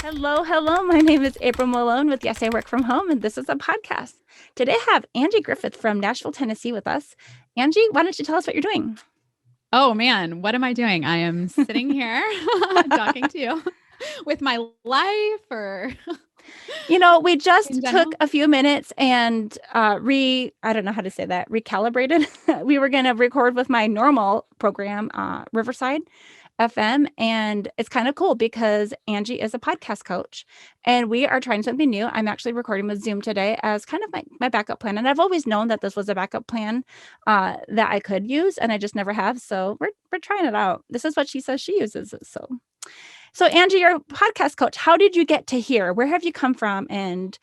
Hello, hello. My name is April Malone with Yes, I Work From Home, and this is a podcast. Today I have Angie Griffith from Nashville, Tennessee with us. Angie, why don't you tell us what you're doing? Oh man, what am I doing? I am sitting here talking to you with my life or We in just took general. a few minutes and I don't know how to say that, recalibrated. We were going to record with my normal program, Riverside FM, and it's kind of cool because Angie is a podcast coach and we are trying something new. I'm actually recording with Zoom today as kind of my backup plan. And I've always known that this was a backup plan that I could use, and I just never have. So we're trying it out. This is what she says she uses. So Angie, you're a podcast coach. How did you get to here? Where have you come from? And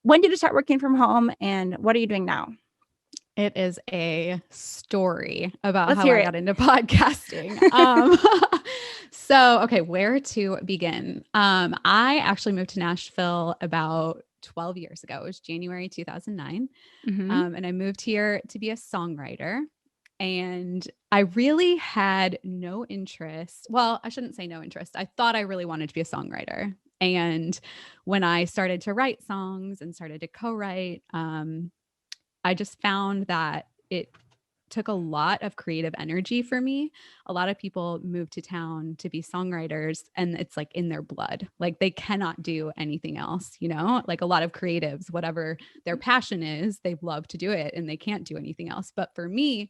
when did you start working from home? And what are you doing now? It is a story about Let's how hear I it. got into podcasting. Okay, where to begin? I actually moved to Nashville about 12 years ago. It was January 2009. Mm-hmm. And I moved here to be a songwriter. And I really had no interest. Well, I shouldn't say no interest. I thought I really wanted to be a songwriter. And when I started to write songs and started to co-write, I just found that it took a lot of creative energy for me. A lot of people move to town to be songwriters and it's like in their blood. Like they cannot do anything else, Like a lot of creatives, whatever their passion is, they love to do it and they can't do anything else. But for me,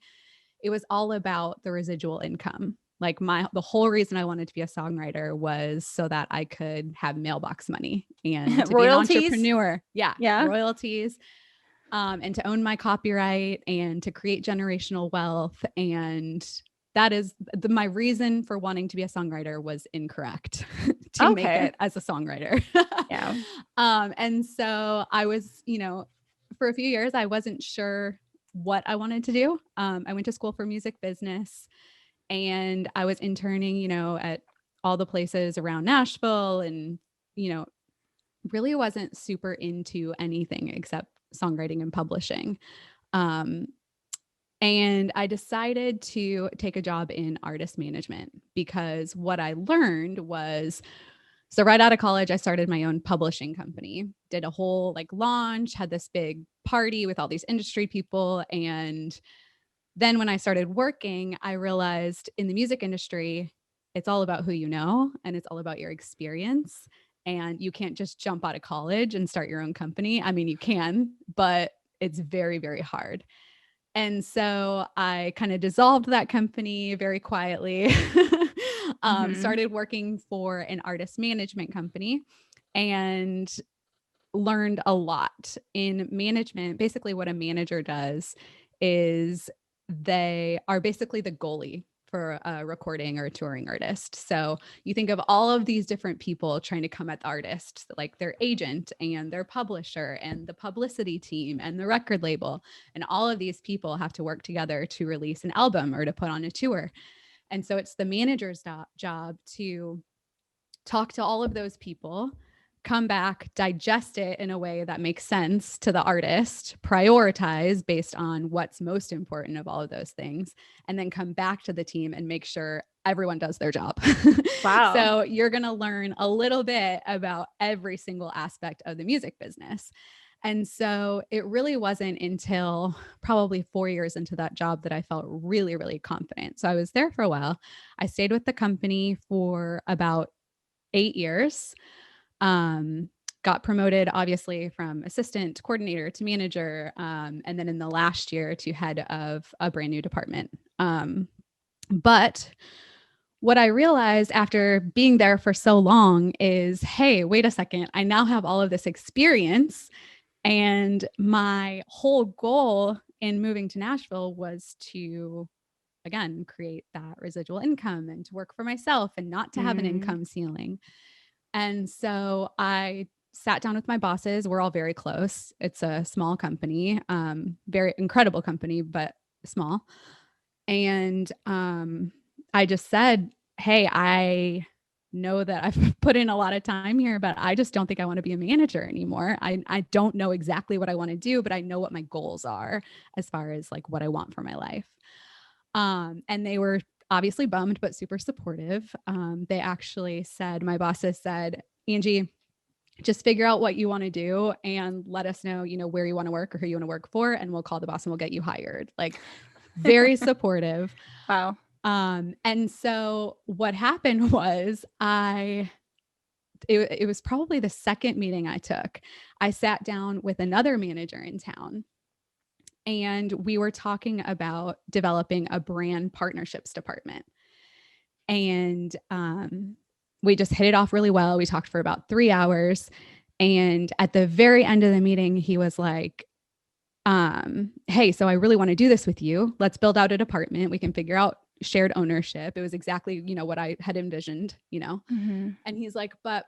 it was all about the residual income. Like the whole reason I wanted to be a songwriter was so that I could have mailbox money and to be an Royalties. entrepreneur. Yeah, Yeah. royalties, and to own my copyright and to create generational wealth. And that is my reason for wanting to be a songwriter was incorrect to make Okay. it as a songwriter. Yeah. And so I was, for a few years, I wasn't sure what I wanted to do. I went to school for music business and I was interning, at all the places around Nashville and, you know, really wasn't super into anything except songwriting and publishing. Um, and I decided to take a job in artist management because what I learned was so right out of college, I started my own publishing company, did a whole like launch, had this big party with all these industry people. And then when I started working, I realized in the music industry, it's all about who you know and it's all about your experience. And you can't just jump out of college and start your own company. I mean, you can, but it's very, very hard. And so I kind of dissolved that company very quietly, Mm-hmm. started working for an artist management company and learned a lot in management. Basically, what a manager does is they are basically the goalie for a recording or a touring artist. So you think of all of these different people trying to come at the artist, like their agent and their publisher and the publicity team and the record label. And all of these people have to work together to release an album or to put on a tour. And so it's the manager's job to talk to all of those people, come back, digest it in a way that makes sense to the artist, prioritize based on what's most important of all of those things, and then come back to the team and make sure everyone does their job. Wow. So you're going to learn a little bit about every single aspect of the music business. And so it really wasn't until probably 4 years into that job that I felt really, really confident. So I was there for a while. I stayed with the company for about 8 years. Got promoted, obviously, from assistant coordinator to manager. And then in the last year to head of a brand new department. But what I realized after being there for so long is, hey, wait a second, I now have all of this experience. And my whole goal in moving to Nashville was to, again, create that residual income and to work for myself and not to have an Mm. income ceiling. And so I sat down with my bosses. We're all very close. It's a small company, very incredible company, but small. And I just said, hey, I know that I've put in a lot of time here, but I just don't think I want to be a manager anymore. I don't know exactly what I want to do, but I know what my goals are as far as like what I want for my life. And they were obviously bummed, but super supportive. They actually said, my bosses said, Angie, just figure out what you want to do and let us know, where you want to work or who you want to work for. And we'll call the boss and we'll get you hired. Like very supportive. Wow. And so what happened was it was probably the second meeting I took. I sat down with another manager in town and we were talking about developing a brand partnerships department. And we just hit it off really well. We talked for about 3 hours. And at the very end of the meeting, he was like, hey, so I really want to do this with you. Let's build out a department. We can figure out shared ownership. It was exactly, what I had envisioned, Mm-hmm. and he's like, but,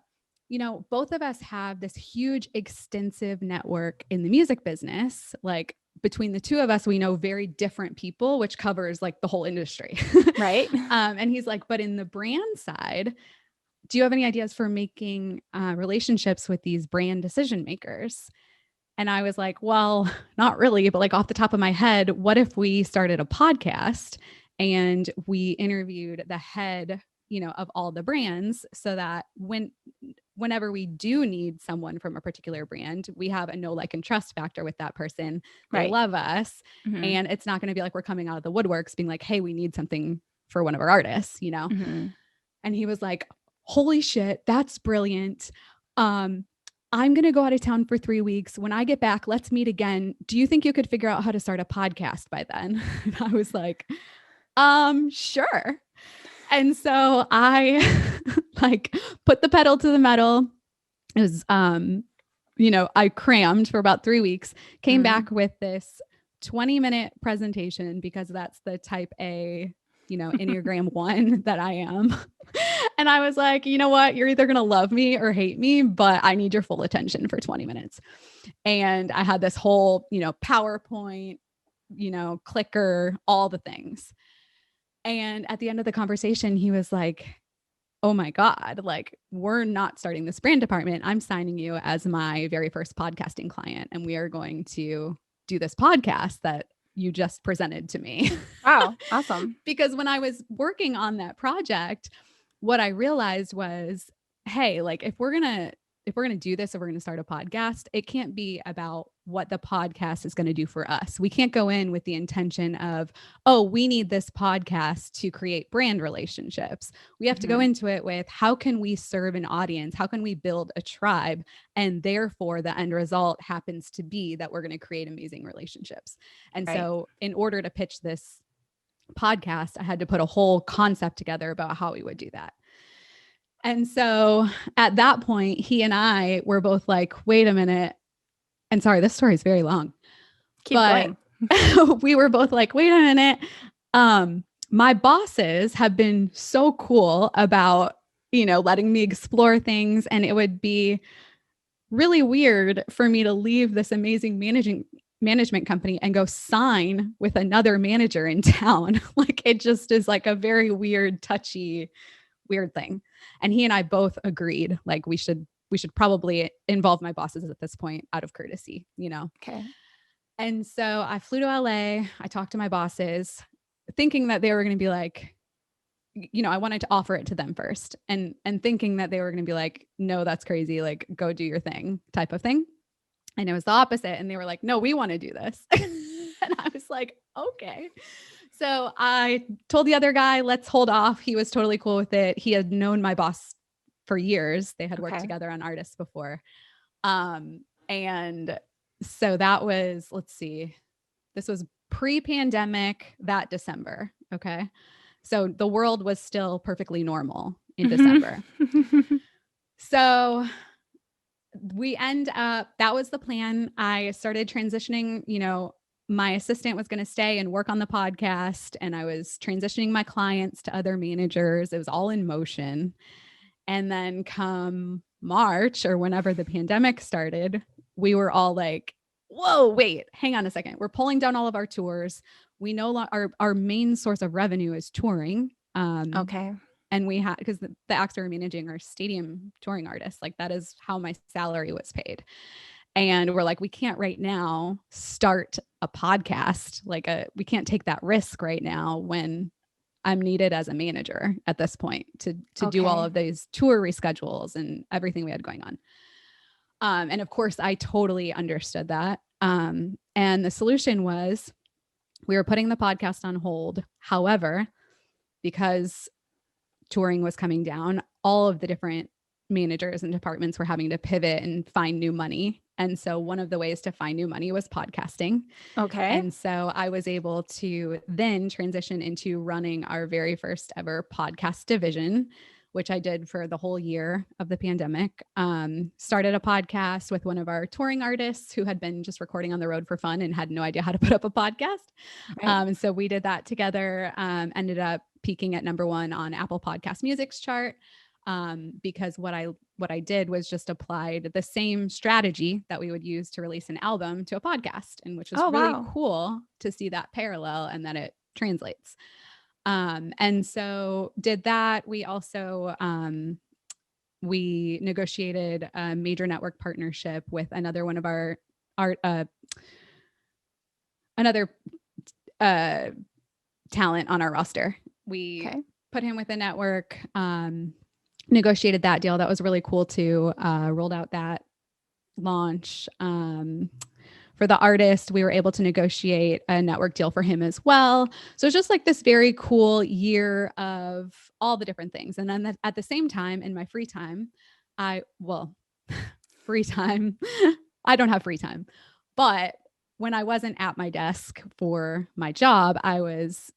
both of us have this huge, extensive network in the music business. Like between the two of us, we know very different people, which covers like the whole industry. Right. And he's like, but in the brand side, do you have any ideas for making relationships with these brand decision makers? And I was like, well, not really, but like off the top of my head, what if we started a podcast and we interviewed the head, of all the brands so that whenever we do need someone from a particular brand, we have a know, like, and trust factor with that person. They Right. love us. Mm-hmm. And it's not going to be like we're coming out of the woodworks being like, hey, we need something for one of our artists, Mm-hmm. And he was like, holy shit, that's brilliant. I'm going to go out of town for 3 weeks. When I get back, let's meet again. Do you think you could figure out how to start a podcast by then? And I was like, sure. And so I like put the pedal to the metal. It was, I crammed for about 3 weeks, came back with this 20-minute presentation because that's the type A, Enneagram 1 that I am. And I was like, you know what? You're either going to love me or hate me, but I need your full attention for 20 minutes. And I had this whole, PowerPoint, clicker, all the things. And at the end of the conversation, he was like, oh my God, like, we're not starting this brand department. I'm signing you as my very first podcasting client. And we are going to do this podcast that you just presented to me. Wow. Awesome. Because when I was working on that project, what I realized was, hey, like if we're going to do this, if we're going to start a podcast, it can't be about what the podcast is going to do for us. We can't go in with the intention of, oh, we need this podcast to create brand relationships. We have to go into it with, how can we serve an audience? How can we build a tribe? And therefore the end result happens to be that we're going to create amazing relationships. And so in order to pitch this podcast, I had to put a whole concept together about how we would do that. And so at that point, he and I were both like, wait a minute. And sorry, this story is very long. Keep going. We were both like, wait a minute. My bosses have been so cool about, letting me explore things. And it would be really weird for me to leave this amazing management company and go sign with another manager in town. Like it just is like a very weird, touchy, weird thing. And he and I both agreed, like we should probably involve my bosses at this point out of courtesy, Okay. And so I flew to LA. I talked to my bosses thinking that they were going to be like, I wanted to offer it to them first and thinking that they were going to be like, no, that's crazy. Like go do your thing type of thing. And it was the opposite. And they were like, no, we want to do this. And I was like, okay. So I told the other guy, let's hold off. He was totally cool with it. He had known my boss for years. They had worked together on artists before. And so that was, let's see, this was pre-pandemic that December. Okay. So the world was still perfectly normal in December. So we end up, that was the plan. I started transitioning, my assistant was going to stay and work on the podcast. And I was transitioning my clients to other managers. It was all in motion. And then come March or whenever the pandemic started, we were all like, whoa, wait, hang on a second. We're pulling down all of our tours. We know our main source of revenue is touring. Okay. And we had, because the acts we were managing are stadium touring artists. Like that is how my salary was paid. And we're like, we can't right now start a podcast. Like we can't take that risk right now when I'm needed as a manager at this point to do all Okay. of these tour reschedules and everything we had going on. And of course, I totally understood that. And the solution was we were putting the podcast on hold. However, because touring was coming down, all of the different managers and departments were having to pivot and find new money. And so one of the ways to find new money was podcasting. Okay. And so I was able to then transition into running our very first ever podcast division, which I did for the whole year of the pandemic. Started a podcast with one of our touring artists who had been just recording on the road for fun and had no idea how to put up a podcast. Right. And so we did that together, ended up peaking at #1 on Apple Podcast Music's chart. Because what I did was just applied the same strategy that we would use to release an album to a podcast, and which was really wow. cool to see that parallel and that it translates. And so did that. We also we negotiated a major network partnership with another one of our art another talent on our roster. We put him with a network, negotiated that deal. That was really cool too. Rolled out that launch. For the artist, we were able to negotiate a network deal for him as well. So it's just like this very cool year of all the different things. And then at the same time, in my free time, free time, I don't have free time, but when I wasn't at my desk for my job, I was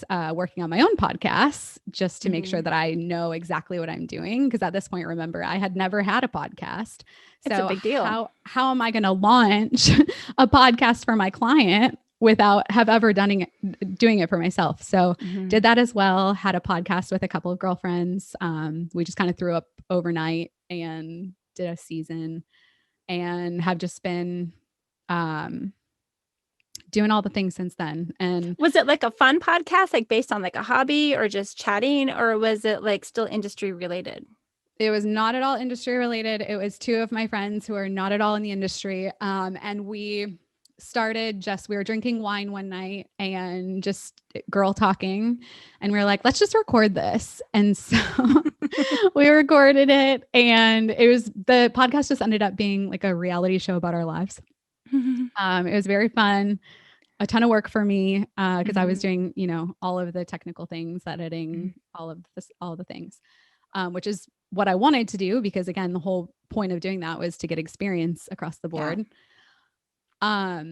working on my own podcasts just to make sure that I know exactly what I'm doing. Because at this point, remember, I had never had a podcast. It's So a big deal. How am I going to launch a podcast for my client without have ever doing it for myself? So did that as well. Had a podcast with a couple of girlfriends. We just kind of threw up overnight and did a season, and have just been doing all the things since then. And was it like a fun podcast, like based on like a hobby or just chatting, or was it like still industry related? It was not at all industry related. It was two of my friends who are not at all in the industry. And we were drinking wine one night and just girl talking. And we were like, let's just record this. And so we recorded it, and the podcast just ended up being like a reality show about our lives. It was very fun. A ton of work for me because I was doing, all of the technical things, editing, all of the things, which is what I wanted to do, because again, the whole point of doing that was to get experience across the board. Yeah.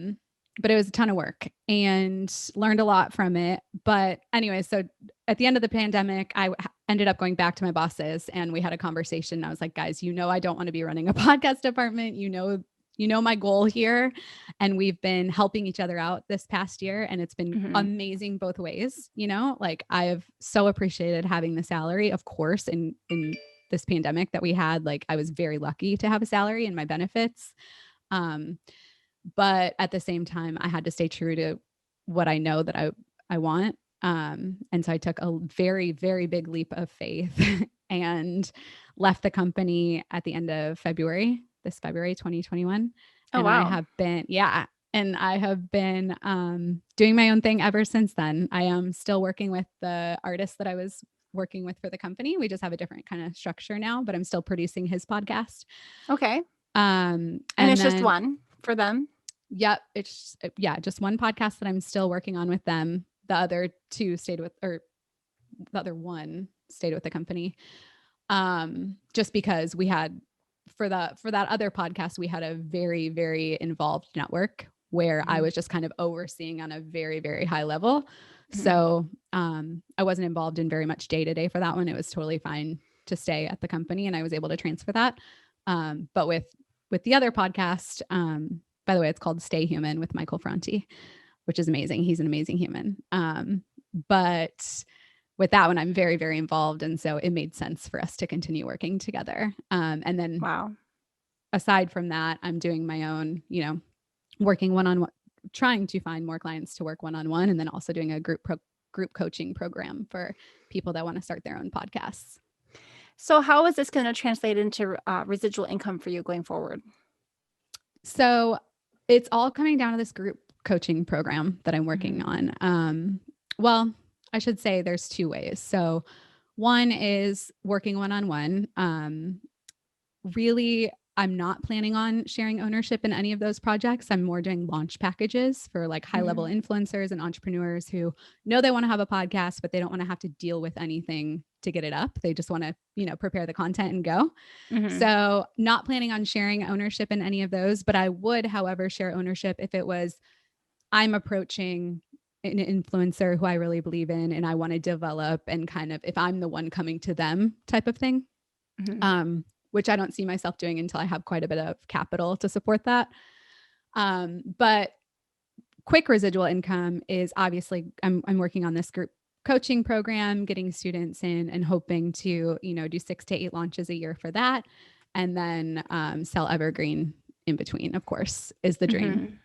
But it was a ton of work and learned a lot from it. But anyway, so at the end of the pandemic, I ended up going back to my bosses, and we had a conversation. I was like, guys, I don't want to be running a podcast department. My goal here. And we've been helping each other out this past year, and it's been amazing both ways. Like I have so appreciated having the salary, of course, in this pandemic that we had. Like I was very lucky to have a salary and my benefits. But at the same time, I had to stay true to what I know that I want. And so I took a very, very big leap of faith and left the company at the end of February 2021. Oh, and wow. I have been doing my own thing ever since then. I am still working with the artist that I was working with for the company. We just have a different kind of structure now, but I'm still producing his podcast. Okay. And it's just one for them? Yep. It's just one podcast that I'm still working on with them. The other the other one stayed with the company. Just because we had, for that other podcast, we had a very, very involved network where I was just kind of overseeing on a very, very high level. So I wasn't involved in very much day-to-day for that one. It was totally fine to stay at the company, and I was able to transfer that. But with the other podcast, by the way, it's called Stay Human with Michael Franti, which is amazing. He's an amazing human. But with that one, I'm very, very involved. And so it made sense for us to continue working together. And then aside from that, I'm doing my own, working one-on-one, trying to find more clients to work one-on-one, and then also doing a group coaching program for people that want to start their own podcasts. So how is this going to translate into residual income for you going forward? So it's all coming down to this group coaching program that I'm working on. Well, I should say there's two ways. So one is working one-on-one. Really, I'm not planning on sharing ownership in any of those projects. I'm more doing launch packages for like high level influencers and entrepreneurs who know they want to have a podcast, but they don't want to have to deal with anything to get it up. They just want to, prepare the content and go. So not planning on sharing ownership in any of those, but I would, however, share ownership if it was I'm approaching an influencer who I really believe in and I want to develop, and kind of if I'm the one coming to them type of thing. Which I don't see myself doing until I have quite a bit of capital to support that. But quick residual income is obviously I'm working on this group coaching program, getting students in and hoping to, do 6 to 8 launches a year for that. And then sell evergreen in between, of course, is the dream.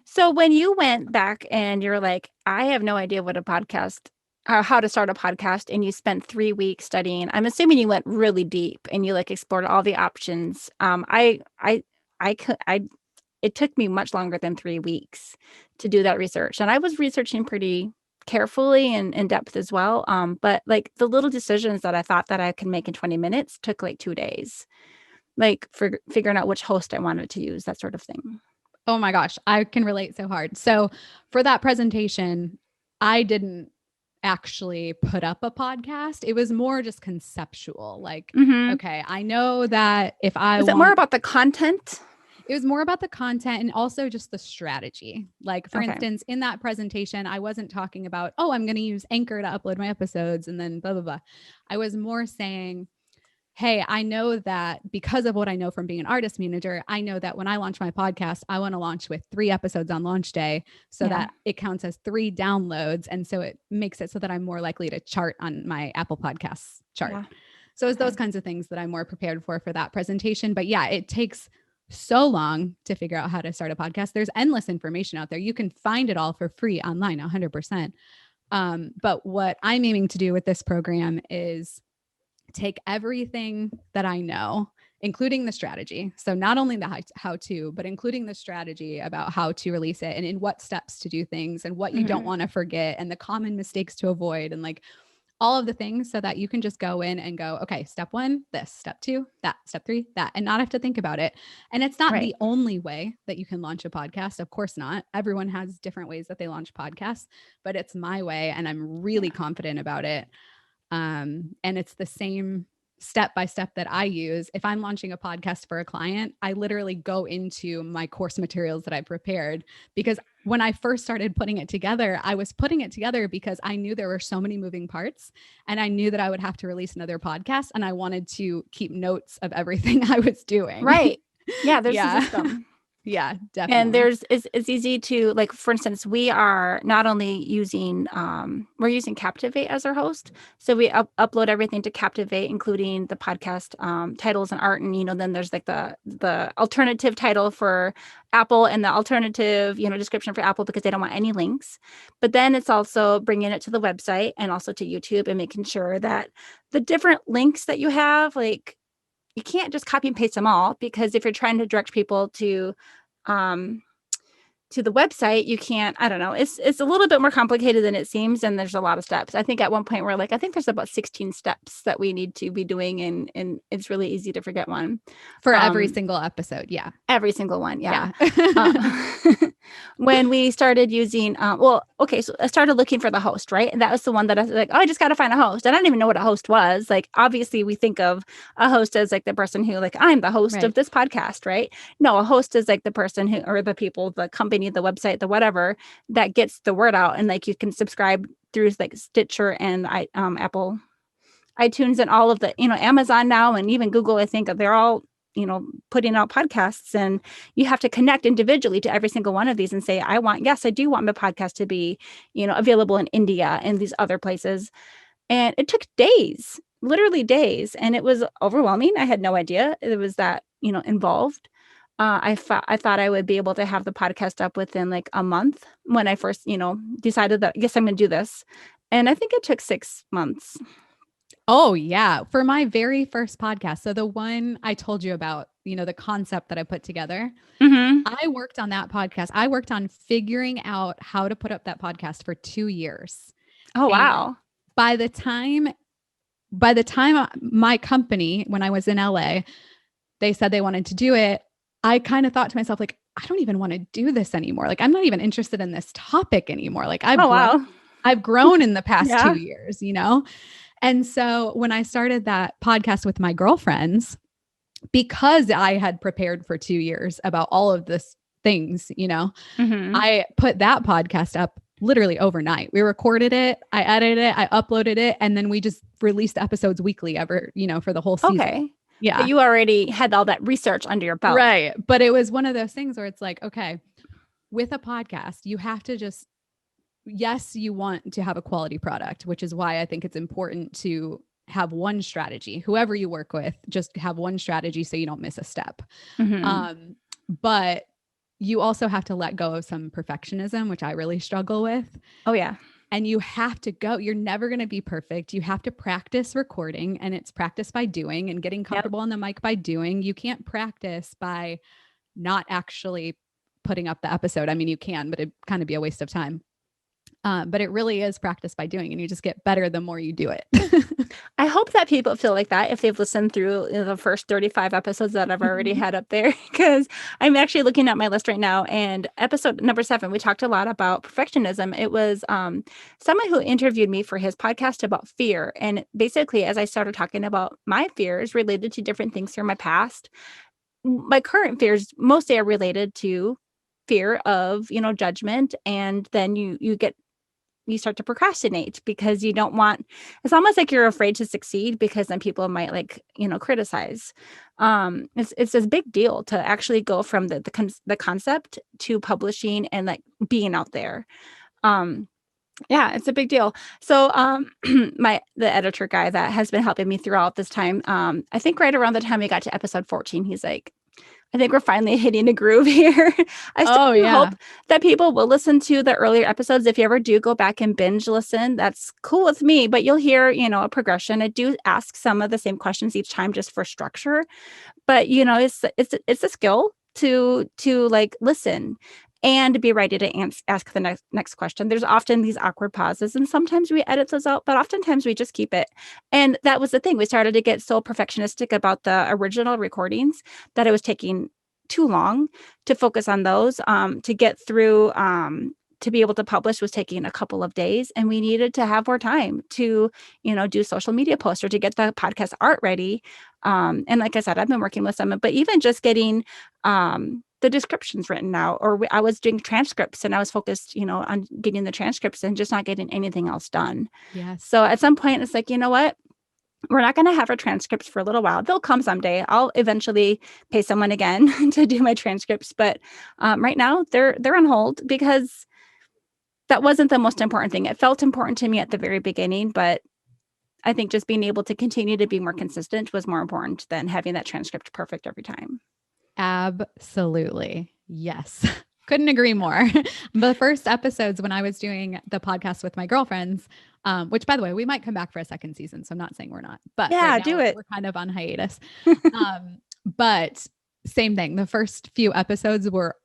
So when you went back and you're like, I have no idea what a podcast how to start a podcast, and you spent 3 weeks studying, I'm assuming you went really deep and you like explored all the options. It took me much longer than 3 weeks to do that research. And I was researching pretty carefully and in depth as well. But like the little decisions that I thought that I could make in 20 minutes took like 2 days, like for figuring out which host I wanted to use, that sort of thing. Oh my gosh, I can relate so hard. So for that presentation, I didn't actually put up a podcast. It was more just conceptual. Like, okay, I know that if I Was it more about the content? It was more about the content and also just the strategy. Like, for instance, in that presentation, I wasn't talking about, I'm going to use Anchor to upload my episodes and then blah, blah, blah. I was more saying, hey, I know that because of what I know from being an artist manager, I know that when I launch my podcast, I want to launch with 3 episodes on launch day so that it counts as 3 downloads. And so it makes it so that I'm more likely to chart on my Apple Podcasts chart. Yeah. So it's those kinds of things that I'm more prepared for that presentation. But yeah, it takes so long to figure out how to start a podcast. There's endless information out there. You can find it all for free online, 100%. But what I'm aiming to do with this program is take everything that I know, including the strategy. So not only the how to, but including the strategy about how to release it and in what steps to do things and what you don't want to forget and the common mistakes to avoid and like all of the things so that you can just go in and go, okay, step 1, this, step 2, that, step 3, that, and not have to think about it. And it's not the only way that you can launch a podcast. Of course not. Everyone has different ways that they launch podcasts, but it's my way. And I'm really confident about it. And it's the same step by step that I use. If I'm launching a podcast for a client, I literally go into my course materials that I prepared, because when I first started putting it together, I was putting it together because I knew there were so many moving parts and I knew that I would have to release another podcast and I wanted to keep notes of everything I was doing. Right. Yeah. There's a system. Yeah, definitely. And it's easy to, like, for instance, we are not only using, we're using Captivate as our host. So we upload everything to Captivate, including the podcast titles and art. And, then there's like the alternative title for Apple and the alternative, description for Apple because they don't want any links. But then it's also bringing it to the website and also to YouTube and making sure that the different links that you have, like, you can't just copy and paste them all, because if you're trying to direct people to the website, you can't, I don't know. It's a little bit more complicated than it seems. And there's a lot of steps. I think at one point we're like, I think there's about 16 steps that we need to be doing. And it's really easy to forget one. For every single episode. Yeah. Every single one. Yeah. When we started using, so I started looking for the host, right? And that was the one that I was like, I just got to find a host. And I didn't even know what a host was. Like, obviously we think of a host as like the person who, like, I'm the host of this podcast, right? No, a host is like the person who, or the people, the company, the website, the whatever, that gets the word out. And like, you can subscribe through like Stitcher and Apple iTunes and all of the, Amazon now, and even Google, I think they're all, putting out podcasts, and you have to connect individually to every single one of these and say, I do want my podcast to be, available in India and these other places. And it took days, literally days. And it was overwhelming. I had no idea it was that, involved. I thought I would be able to have the podcast up within like a month when I first, decided that, yes, I'm going to do this. And I think it took 6 months. Oh, yeah. For my very first podcast. So the one I told you about, the concept that I put together, I worked on that podcast. I worked on figuring out how to put up that podcast for 2 years. Oh, And wow. by the time my company, when I was in LA, they said they wanted to do it, I kind of thought to myself, like, I don't even want to do this anymore. Like, I'm not even interested in this topic anymore. Like, Oh, wow. I've grown in the past Yeah. 2 years, you know? And so when I started that podcast with my girlfriends, because I had prepared for 2 years about all of this things, you know, Hmm. I put that podcast up literally overnight. We recorded it, I edited it, I uploaded it, and then we just released episodes weekly for the whole season. Okay. But Yeah. you already had all that research under your belt. Right. But it was one of those things where it's like, okay, with a podcast, you have to just, yes, you want to have a quality product, which is why I think it's important to have one strategy. Whoever you work with, just have one strategy so you don't miss a step. Hmm. But you also have to let go of some perfectionism, which I really struggle with. Oh, yeah. And you have to go. You're never going to be perfect. You have to practice recording, and it's practice by doing and getting Yep. comfortable on the mic by doing. You can't practice by not actually putting up the episode. I mean, you can, but it'd kind of be a waste of time. But it really is practice by doing, and you just get better the more you do it. I hope that people feel like that if they've listened through the first 35 episones that I've already had up there, because I'm actually looking at my list right now. And episode number 7, we talked a lot about perfectionism. It was someone who interviewed me for his podcast about fear. And basically, as I started talking about my fears related to different things from my past, my current fears mostly are related to fear of, judgment. And then you start to procrastinate because you don't want, it's almost like you're afraid to succeed because then people might criticize. It's this big deal to actually go from the concept to publishing and like being out there. um yeah, it's a big deal. So the editor guy that has been helping me throughout this time, I think right around the time we got to episode 14, he's like, I think we're finally hitting a groove here. I still Oh, do yeah. hope that people will listen to the earlier episodes. If you ever do go back and binge listen, that's cool with me, but you'll hear, a progression. I do ask some of the same questions each time just for structure, but it's a skill to like listen and be ready to ask the next question. There's often these awkward pauses, and sometimes we edit those out, but oftentimes we just keep it. And that was the thing. We started to get so perfectionistic about the original recordings that it was taking too long to focus on those. To get through, to be able to publish was taking a couple of days, and we needed to have more time to, do social media posts or to get the podcast art ready. And like I said, I've been working with some, but even just getting the descriptions written out, or I was doing transcripts and I was focused, on getting the transcripts and just not getting anything else done. Yes. So at some point it's like, you know what? We're not going to have our transcripts for a little while. They'll come someday. I'll eventually pay someone again to do my transcripts. But right now they're on hold because that wasn't the most important thing. It felt important to me at the very beginning, but I think just being able to continue to be more consistent was more important than having that transcript perfect every time. Absolutely. Yes. Couldn't agree more. The first episodes when I was doing the podcast with my girlfriends, which by the way, we might come back for a second season. So I'm not saying we're not, but Yeah, right now do it. we're kind of on hiatus. But same thing. The first few episodes were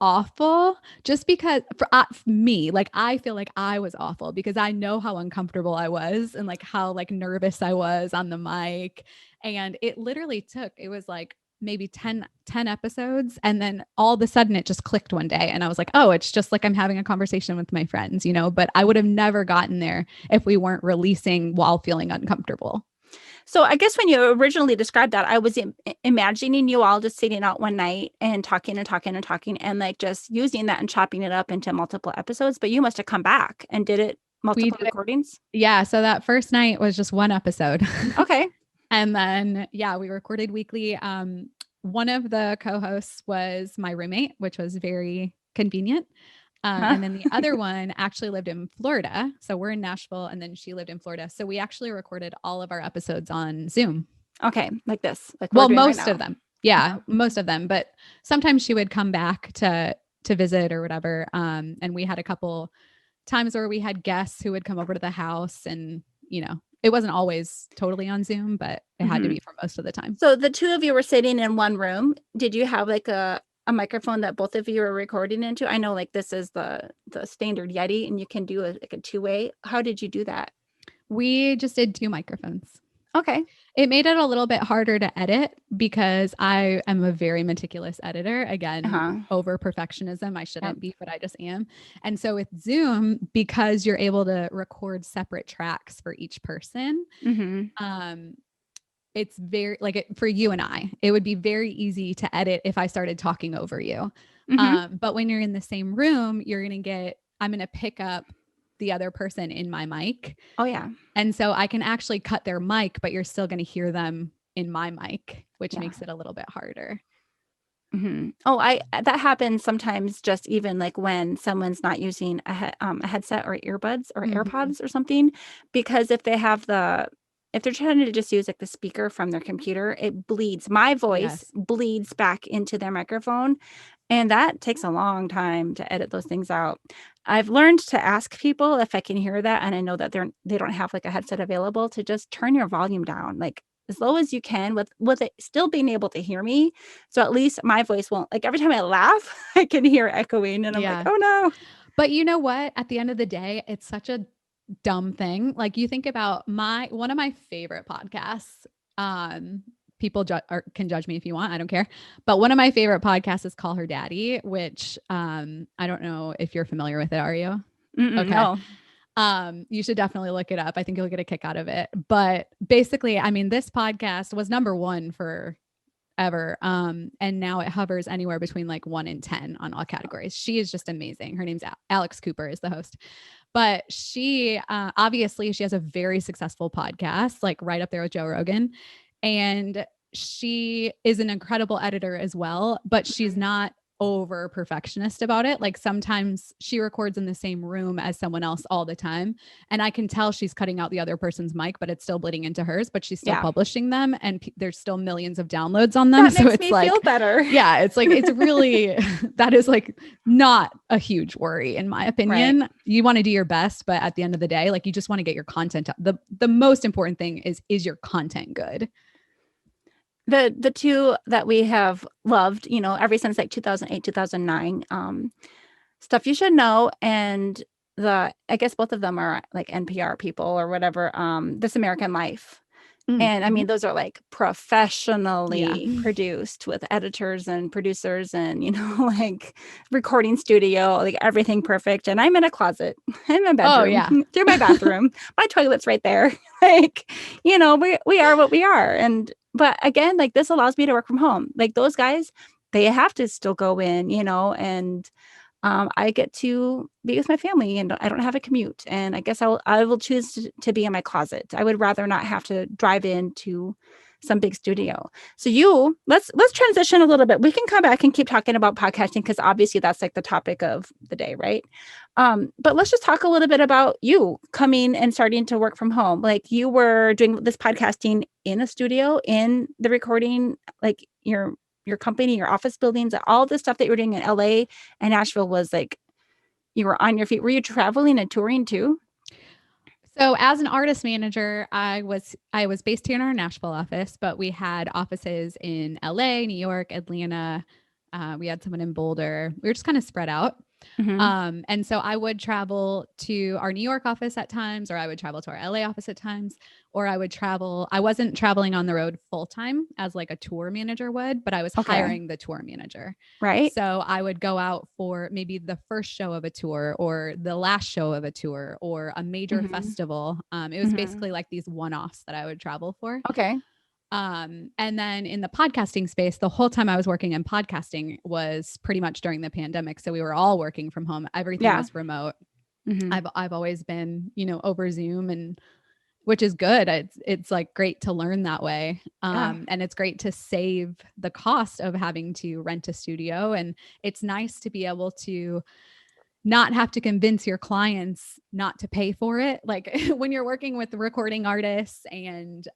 awful just because for me, like, I feel like I was awful because I know how uncomfortable I was and like how like nervous I was on the mic. And it literally it was like maybe 10 episodes. And then all of a sudden it just clicked one day. And I was like, oh, it's just like I'm having a conversation with my friends, but I would have never gotten there if we weren't releasing while feeling uncomfortable. So I guess when you originally described that, I was imagining you all just sitting out one night and talking and talking and talking and like just using that and chopping it up into multiple episodes. But you must have come back and did it We multiple did it. recordings. Yeah. So that first night was just one episode. Okay. And then, yeah, we recorded weekly. One of the co-hosts was my roommate, which was very convenient. And then the other one actually lived in Florida. So we're in Nashville and then she lived in Florida. So we actually recorded all of our episodes on Zoom. Okay. Like this. Like Well, we're doing most right of now. them. Yeah, most of them. But sometimes she would come back to visit or whatever. And we had a couple times where we had guests who would come over to the house and, it wasn't always totally on Zoom, but it had to be for most of the time. So the two of you were sitting in one room. Did you have like a a microphone that both of you are recording into? I know like this is the standard Yeti and you can do like a two-way. How did you do that? We just did 2 microphones. Okay. It made it a little bit harder to edit because I am a very meticulous editor. Again, Uh-huh. over perfectionism. I Yep. shouldn't be, but I just am. And so with Zoom, because you're able to record separate tracks for each person, um, it's very like for you and I, it would be very easy to edit if I started talking over you. But when you're in the same room, I'm going to pick up the other person in my mic. Oh yeah. And so I can actually cut their mic, but you're still going to hear them in my mic, which makes it a little bit harder. Oh, that happens sometimes, just even like when someone's not using a headset or earbuds or AirPods or something, because if they're trying to just use like the speaker from their computer, it bleeds. My voice bleeds back into their microphone, and that takes a long time to edit those things out. I've learned to ask people if I can hear that, and I know that they don't have like a headset available, to just turn your volume down like as low as you can with it still being able to hear me. So at least my voice won't, like every time I laugh, I can hear echoing and I'm like, oh no. But you know what? At the end of the day, it's such a dumb thing. Like you think about one of my favorite podcasts. People can judge me if you want. I don't care. But one of my favorite podcasts is Call Her Daddy, which I don't know if you're familiar with it. Are you? Okay. No. You should definitely look it up. I think you'll get a kick out of it. But basically, I mean, this podcast was number 1 for ever. And now it hovers anywhere between like 1 and 10 on all categories. She is just amazing. Her name's Alex Cooper is the host, but she, obviously she has a very successful podcast, like right up there with Joe Rogan. And she is an incredible editor as well, but she's not over perfectionist about it. Like sometimes she records in the same room as someone else all the time. And I can tell she's cutting out the other person's mic, but it's still bleeding into hers, but she's still publishing them. And there's still millions of downloads on them. That makes me feel better. Yeah. It's like, it's really, that is like not a huge worry in my opinion. Right. You want to do your best, but at the end of the day, like you just want to get your content up. The most important thing is your content good? The 2 that we have loved, ever since like 2008, 2009, Stuff You Should Know, and I guess both of them are like NPR people or whatever, This American Life. And I mean, those are like professionally produced with editors and producers and, like recording studio, like everything perfect. And I'm in a closet, I'm in a bedroom, through my bathroom, my toilet's right there. Like, we are what we are. But again, like this allows me to work from home. Like those guys, they have to still go in, and I get to be with my family and I don't have a commute. And I guess I will choose to be in my closet. I would rather not have to drive into some big studio. So let's transition a little bit. We can come back and keep talking about podcasting because obviously that's like the topic of the day, right? But let's just talk a little bit about you coming and starting to work from home. Like you were doing this podcasting in a studio, in the recording, like your company, your office buildings, all the stuff that you were doing in LA and Nashville was like, you were on your feet. Were you traveling and touring too? So as an artist manager, I was based here in our Nashville office, but we had offices in LA, New York, Atlanta. We had someone in Boulder. We were just kind of spread out. And so I would travel to our New York office at times, or I would travel to our LA office at times, or I wasn't traveling on the road full time as like a tour manager would, but I was hiring the tour manager. Right. So I would go out for maybe the first show of a tour or the last show of a tour or a major festival. It was basically like these one-offs that I would travel for. Okay. And then in the podcasting space, the whole time I was working in podcasting was pretty much during the pandemic. So we were all working from home. Everything was remote. I've always been, over Zoom, and which is good. It's like great to learn that way. And it's great to save the cost of having to rent a studio. And it's nice to be able to not have to convince your clients not to pay for it. Like when you're working with recording artists and,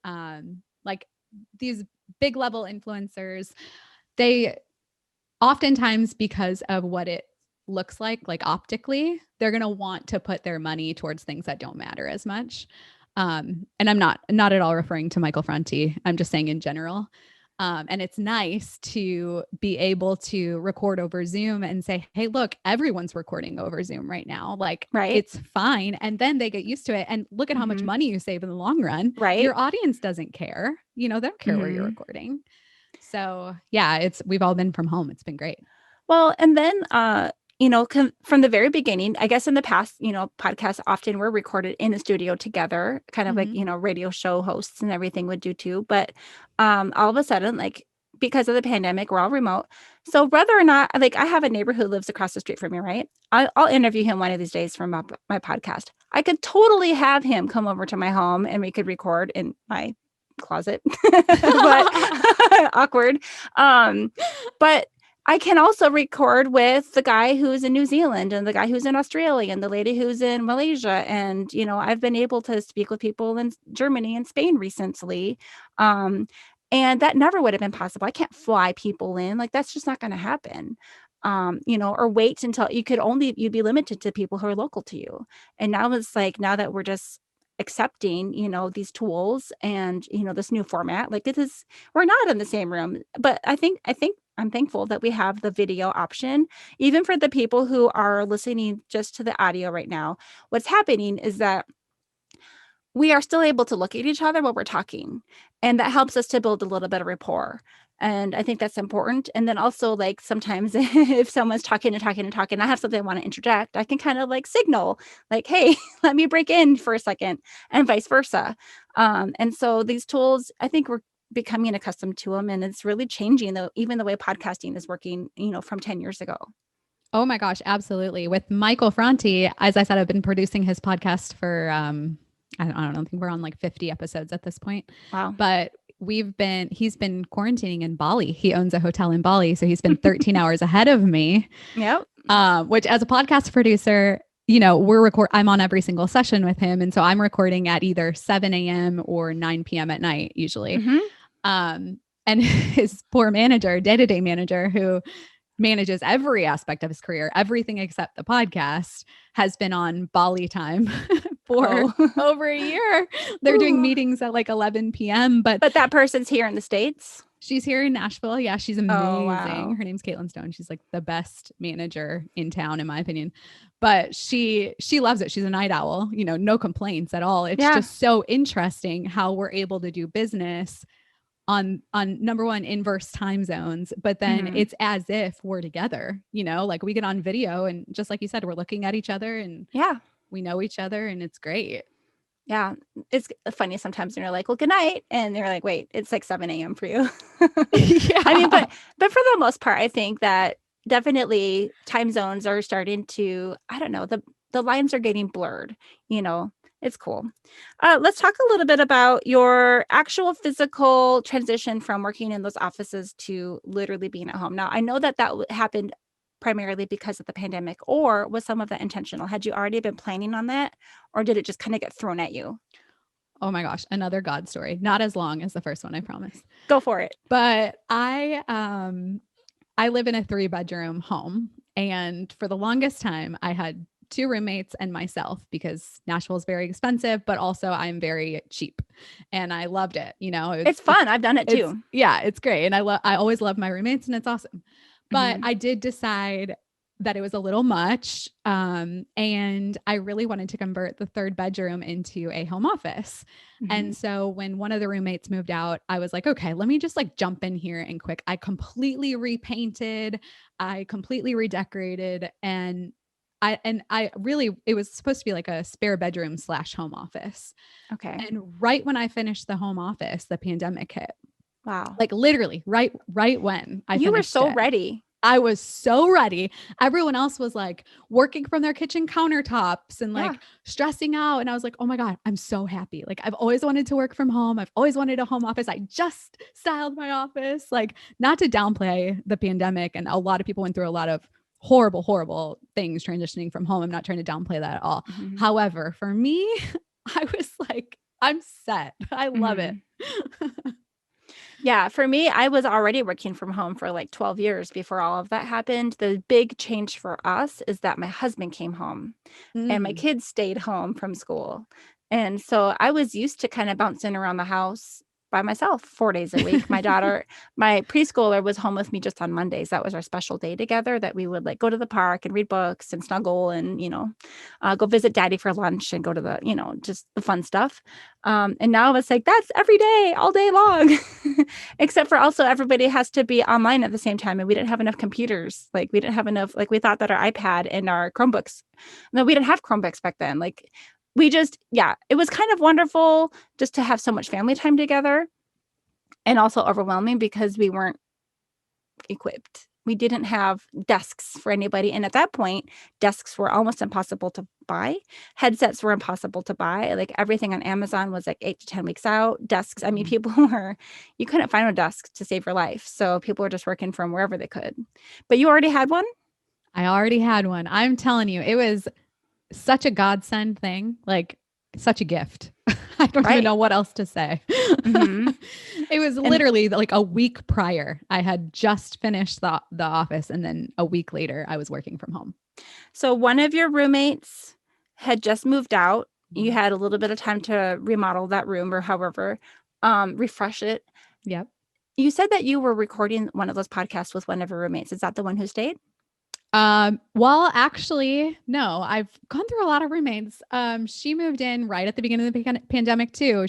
like these big level influencers, they oftentimes, because of what it looks like optically, they're going to want to put their money towards things that don't matter as much. And I'm not at all referring to Michael Franti. I'm just saying in general. And it's nice to be able to record over Zoom and say, hey, look, everyone's recording over Zoom right now. Like Right. it's fine. And then they get used to it. And look at how much money you save in the long run. Right. Your audience doesn't care. They don't care where you're recording. So yeah, we've all been from home. It's been great. Well, and then, from the very beginning, I guess in the past, podcasts often were recorded in the studio together, kind of like, radio show hosts and everything would do too. But all of a sudden, like, because of the pandemic, we're all remote. So whether or not, like, I have a neighbor who lives across the street from me, right? I'll interview him one of these days for my podcast. I could totally have him come over to my home and we could record in my closet, but awkward. But I can also record with the guy who's in New Zealand and the guy who's in Australia and the lady who's in Malaysia. And, I've been able to speak with people in Germany and Spain recently. And that never would have been possible. I can't fly people in. Like, that's just not going to happen. Or wait until you'd be limited to people who are local to you. And now it's like, now that we're just accepting, these tools and, this new format, like we're not in the same room, but I think I'm thankful that we have the video option, even for the people who are listening just to the audio right now. What's happening is that we are still able to look at each other while we're talking, and that helps us to build a little bit of rapport. And I think that's important. And then also, like, sometimes if someone's talking and talking and talking, I have something I want to interject, I can kind of like signal like, hey, let me break in for a second, and vice versa. And so these tools, I think we're becoming accustomed to them, and it's really changing even the way podcasting is working, from 10 years ago. Oh my gosh, absolutely. With Michael Franti, as I said, I've been producing his podcast for, I don't think we're on like 50 episodes at this point. Wow. But he's been quarantining in Bali. He owns a hotel in Bali. So he's been 13 hours ahead of me. Yep. Which, as a podcast producer, I'm on every single session with him. And so I'm recording at either 7 a.m. or 9 p.m. at night, usually. And his poor manager, day-to-day manager, who manages every aspect of his career, everything except the podcast, has been on Bali time for over a year. They're doing meetings at like 11 p.m. But that person's here in the States. She's here in Nashville. Yeah, she's amazing. Oh, wow. Her name's Caitlin Stone. She's like the best manager in town, in my opinion. But she loves it. She's a night owl, no complaints at all. It's just so interesting how we're able to do business on number one, inverse time zones, but then it's as if we're together, like we get on video and just like you said, we're looking at each other and we know each other and it's great. Yeah. It's funny sometimes when you're like, well, good night. And they're like, wait, it's like 7 a.m. for you. Yeah. I mean, but for the most part, I think that definitely time zones are starting to, I don't know, the lines are getting blurred, It's cool. Let's talk a little bit about your actual physical transition from working in those offices to literally being at home. Now, I know that happened primarily because of the pandemic, or was some of that intentional? Had you already been planning on that, or did it just kind of get thrown at you? Oh my gosh, another God story. Not as long as the first one, I promise. Go for it. But I live in a 3-bedroom home, and for the longest time, I had 2 roommates and myself because Nashville is very expensive, but also I'm very cheap and I loved it. It's fun. I've done it too. Yeah, it's great. And I always love my roommates and it's awesome. But I did decide that it was a little much. And I really wanted to convert the 3rd bedroom into a home office. And so when one of the roommates moved out, I was like, okay, let me just like jump in here and quick. I completely repainted, I completely redecorated, and it was supposed to be like a spare bedroom / home office. Okay. And right when I finished the home office, the pandemic hit. Wow. Like literally right when you were so ready. I was so ready. Everyone else was like working from their kitchen countertops and like stressing out. And I was like, oh my God, I'm so happy. Like I've always wanted to work from home. I've always wanted a home office. I just styled my office. Like, not to downplay the pandemic. And a lot of people went through a lot of horrible things transitioning from home. I'm not trying to downplay that at all. However, for me, I was like, I'm set. I love it. Yeah, for me, I was already working from home for like 12 years before all of that happened. The big change for us is that my husband came home and my kids stayed home from school. And so I was used to kind of bouncing around the house by myself 4 days a week. My preschooler was home with me just on Mondays. That was our special day together that we would like go to the park and read books and snuggle and, go visit daddy for lunch and go to the, just the fun stuff. And now it's like, that's every day, all day long, except for also everybody has to be online at the same time. And we didn't have enough computers. Like we didn't have enough, like we thought that our iPad and our Chromebooks, no, we didn't have Chromebooks back then. Like it was kind of wonderful just to have so much family time together, and also overwhelming because we weren't equipped. We didn't have desks for anybody. And at that point, desks were almost impossible to buy. Headsets were impossible to buy. Like everything on Amazon was like 8 to 10 weeks out. Desks, I mean, you couldn't find a desk to save your life. So people were just working from wherever they could. But you already had one? I already had one. I'm telling you, it was such a godsend thing, like such a gift. I don't even know what else to say. Mm-hmm. It was literally like a week prior. I had just finished the office, and then a week later I was working from home. So one of your roommates had just moved out. You had a little bit of time to remodel that room or however, refresh it. Yep. You said that you were recording one of those podcasts with one of your roommates. Is that the one who stayed? Well, actually, no, I've gone through a lot of roommates. She moved in right at the beginning of the pandemic too.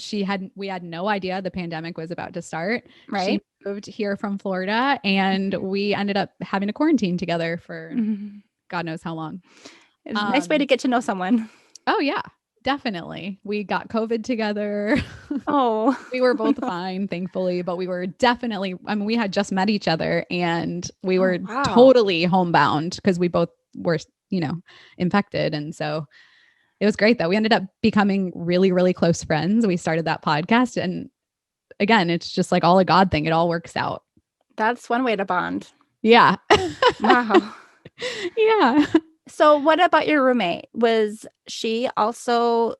We had no idea the pandemic was about to start. Right. She moved here from Florida, and we ended up having to quarantine together for God knows how long. It's a nice way to get to know someone. Oh yeah, definitely. We got COVID together. Oh, we were both fine, thankfully, but we were definitely, we had just met each other, and we were totally homebound because we both were, infected. And so it was great though. We ended up becoming really, really close friends. We started that podcast, and again, it's just like all a God thing. It all works out. That's one way to bond. Yeah. Wow. Yeah. So what about your roommate? Was she also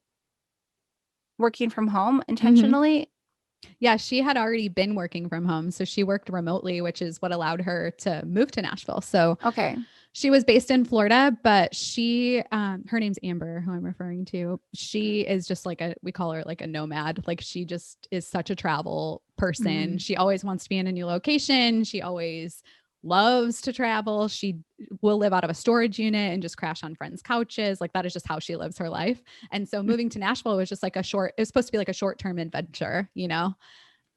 working from home intentionally? Mm-hmm. Yeah, she had already been working from home. So she worked remotely, which is what allowed her to move to Nashville. So okay. She was based in Florida, but she, her name's Amber, who I'm referring to. She is just we call her like a nomad. Like she just is such a travel person. Mm-hmm. She always wants to be in a new location. She always loves to travel. She will live out of a storage unit and just crash on friends' couches. Like that is just how she lives her life. And so moving to Nashville was just like it was supposed to be like a short-term adventure,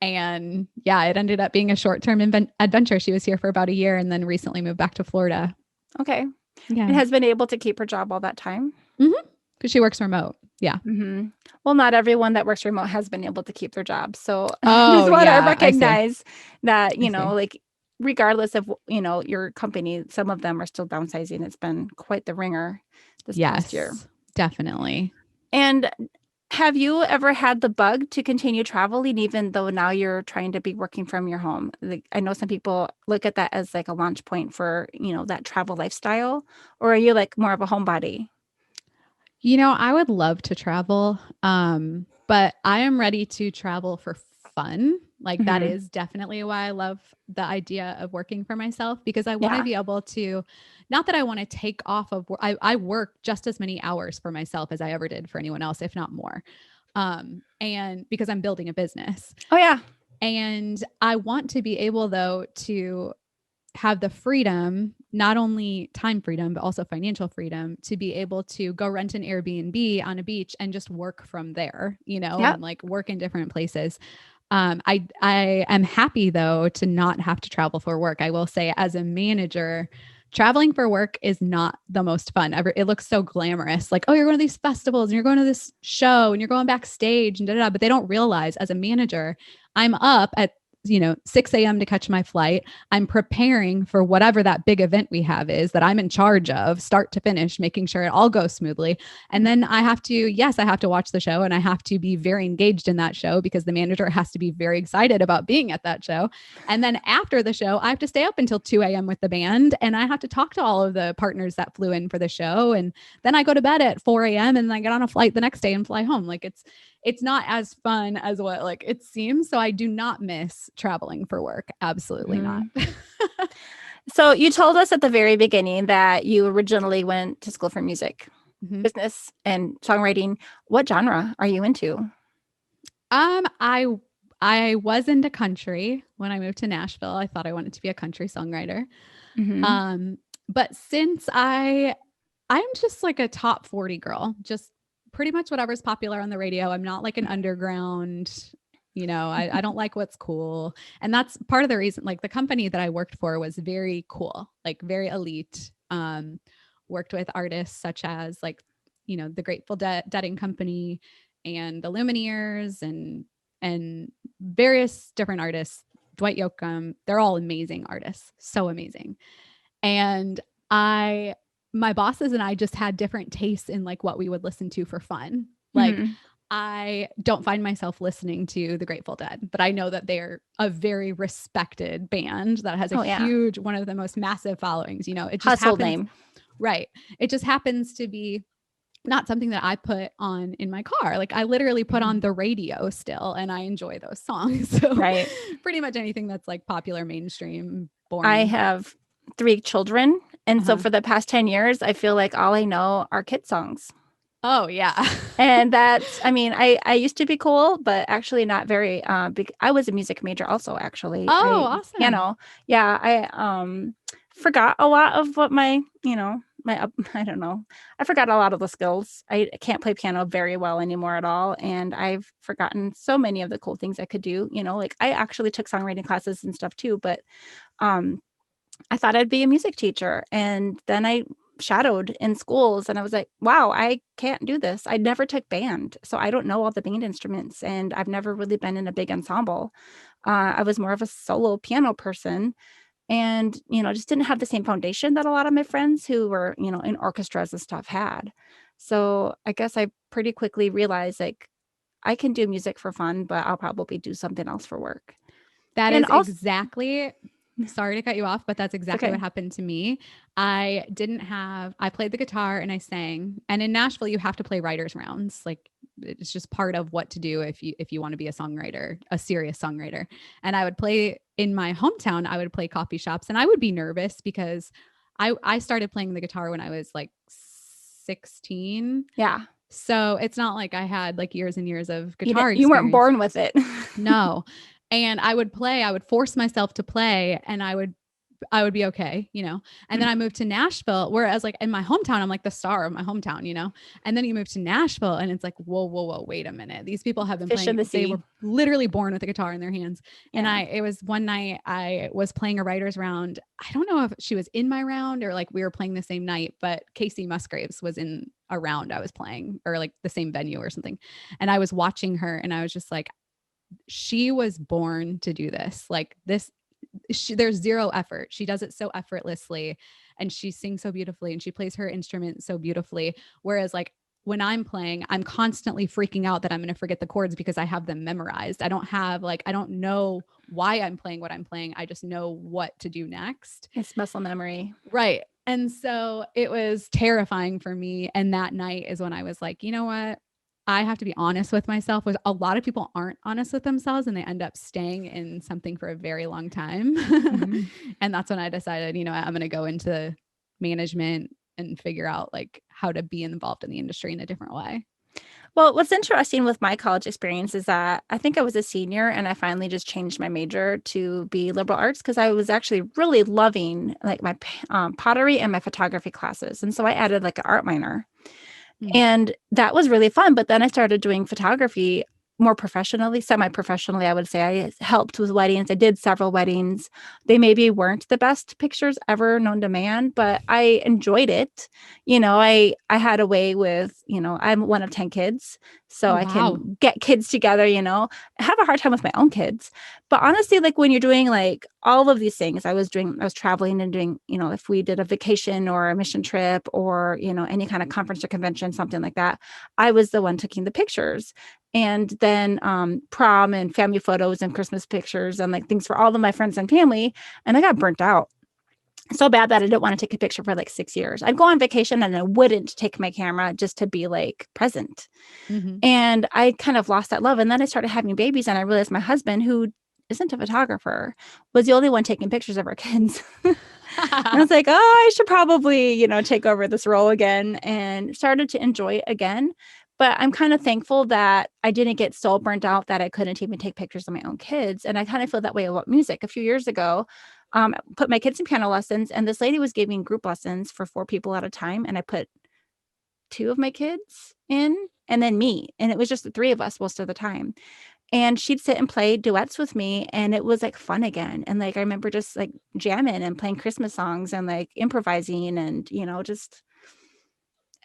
And yeah, it ended up being a short-term adventure. She was here for about a year and then recently moved back to Florida. Okay. Yeah. And has been able to keep her job all that time? Mm-hmm. Because she works remote. Yeah. Mm-hmm. Well, not everyone that works remote has been able to keep their job. So I just want to recognize that, like regardless of, your company, some of them are still downsizing. It's been quite the ringer this past year. Definitely. And have you ever had the bug to continue traveling, even though now you're trying to be working from your home? Like, I know some people look at that as like a launch point for, that travel lifestyle, or are you like more of a homebody? I would love to travel, but I am ready to travel for fun. Like that is definitely why I love the idea of working for myself, because I want to be able to, not that I want to take off of work. I work just as many hours for myself as I ever did for anyone else, if not more. And because I'm building a business. Oh yeah. And I want to be able though to have the freedom, not only time freedom, but also financial freedom to be able to go rent an Airbnb on a beach and just work from there, and like work in different places. I am happy though to not have to travel for work. I will say as a manager, traveling for work is not the most fun ever. It looks so glamorous. Like, oh, you're going to these festivals and you're going to this show and you're going backstage and da-da-da. But they don't realize as a manager, I'm up at 6 a.m. to catch my flight. I'm preparing for whatever that big event we have is that I'm in charge of, start to finish, making sure it all goes smoothly. And then I have to watch the show and I have to be very engaged in that show because the manager has to be very excited about being at that show. And then after the show, I have to stay up until 2 a.m. with the band and I have to talk to all of the partners that flew in for the show. And then I go to bed at 4 a.m. and then I get on a flight the next day and fly home. Like it's not as fun as what like it seems. So I do not miss traveling for work. Absolutely not. So you told us at the very beginning that you originally went to school for music, business and songwriting. What genre are you into? I I was into country when I moved to Nashville. I thought I wanted to be a country songwriter. Hmm. Um, but since I'm just like a top 40 girl, just pretty much whatever's popular on the radio. I'm not like an underground, I don't like what's cool. And that's part of the reason, like the company that I worked for was very cool, like very elite. Worked with artists such as like, the Grateful Dead Company and the Lumineers and various different artists, Dwight Yoakam. They're all amazing artists, so amazing. And I my bosses and I just had different tastes in like what we would listen to for fun. Like Hmm. I don't find myself listening to the Grateful Dead, but I know that they're a very respected band that has a Oh yeah. huge, one of the most massive followings. It just Household happens, name. right? It just happens to be not something that I put on in my car. Like I literally put on Mhm. the radio still and I enjoy those songs. So Right. pretty much anything that's like popular, mainstream, I boring. have 3 children. And so Uh-huh. for the past 10 years, I feel like all I know are kid songs. Oh yeah. And that's, I mean, I used to be cool, but actually not very big. I was a music major also, actually. Oh, I awesome. piano. Yeah, I forgot a lot of what I don't know. I forgot a lot of the skills. I can't play piano very well anymore at all. And I've forgotten so many of the cool things I could do. Like I actually took songwriting classes and stuff too, but um I thought I'd be a music teacher. And then I shadowed in schools and I was like, wow, I can't do this. I never took band. So I don't know all the band instruments and I've never really been in a big ensemble. I was more of a solo piano person and, just didn't have the same foundation that a lot of my friends who were, in orchestras and stuff had. So I guess I pretty quickly realized like I can do music for fun, but I'll probably do something else for work. That And is also, exactly, sorry to cut you off, but that's it's exactly what okay. happened to me. I played the guitar and I sang. And in Nashville, you have to play writers rounds. Like it's just part of what to do if you want to be a songwriter, a serious songwriter. And I would play in my hometown, I would play coffee shops and I would be nervous because I started playing the guitar when I was like 16. Yeah. So it's not like I had like years and years of You guitar you weren't experience. born with it. No. And I would force myself to play and I would be okay. And then I moved to Nashville, whereas like in my hometown, I'm like the star of my hometown. And then you move to Nashville and it's like, whoa, whoa, whoa, wait a minute. These people have been Fish in playing, the they sea. were literally born with a guitar in their hands. And Yeah. it was one night I was playing a writer's round. I don't know if she was in my round or like we were playing the same night, but Casey Musgraves was in a round I was playing or like the same venue or something. And I was watching her and I was just like, she was born to do this. Like this, there's zero effort. She does it so effortlessly and she sings so beautifully and she plays her instrument so beautifully. Whereas like when I'm playing, I'm constantly freaking out that I'm going to forget the chords because I have them memorized. I don't know why I'm playing what I'm playing. I just know what to do next. It's muscle memory. Right. And so it was terrifying for me. And that night is when I was like, you know what? I have to be honest with myself. Was a lot of people aren't honest with themselves and they end up staying in something for a very long time. Mhm. And that's when I decided, I'm going to go into management and figure out like how to be involved in the industry in a different way. Well, what's interesting with my college experience is that I think I was a senior and I finally just changed my major to be liberal arts because I was actually really loving like my pottery and my photography classes. And so I added like an art minor. Mm. And that was really fun. But then I started doing photography more professionally, semi-professionally, I would say. I helped with weddings. I did several weddings. They maybe weren't the best pictures ever known to man, but I enjoyed it. I had a way with, I'm one of 10 kids, so Oh, I wow. can get kids together, I have a hard time with my own kids. But honestly, like when you're doing like all of these things, I was traveling and doing, if we did a vacation or a mission trip or, any kind of conference or convention, something like that, I was the one taking the pictures. And then prom and family photos and Christmas pictures and like things for all of my friends and family. And I got burnt out so bad that I didn't want to take a picture for like 6 years. I'd go on vacation and I wouldn't take my camera just to be like present. Mm-hmm. And I kind of lost that love. And then I started having babies and I realized my husband, who isn't a photographer, was the only one taking pictures of our kids. And I was like, oh, I should probably, take over this role again, and started to enjoy it again. But I'm kind of thankful that I didn't get so burnt out that I couldn't even take pictures of my own kids. And I kind of feel that way about music. A few years ago, I put my kids in piano lessons, and this lady was giving group lessons for 4 people at a time. And I put 2 of my kids in and then me. And it was just the 3 of us most of the time. And she'd sit and play duets with me, and it was like fun again. And like I remember just like jamming and playing Christmas songs and like improvising and, just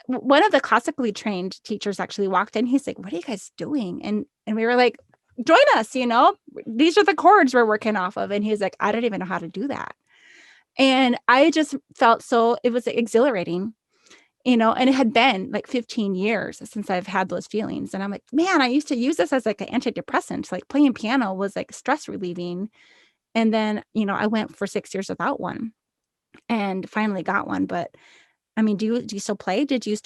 one of the classically trained teachers actually walked in. He's like, "What are you guys doing?" And we were like, "Join us, these are the chords we're working off of." And he's like, "I don't even know how to do that." And I just felt it was exhilarating, and it had been like 15 years since I've had those feelings. And I'm like, man, I used to use this as like an antidepressant. Like playing piano was like stress relieving. And then, I went for 6 years without one and finally got one. But I mean, do you still play? Did you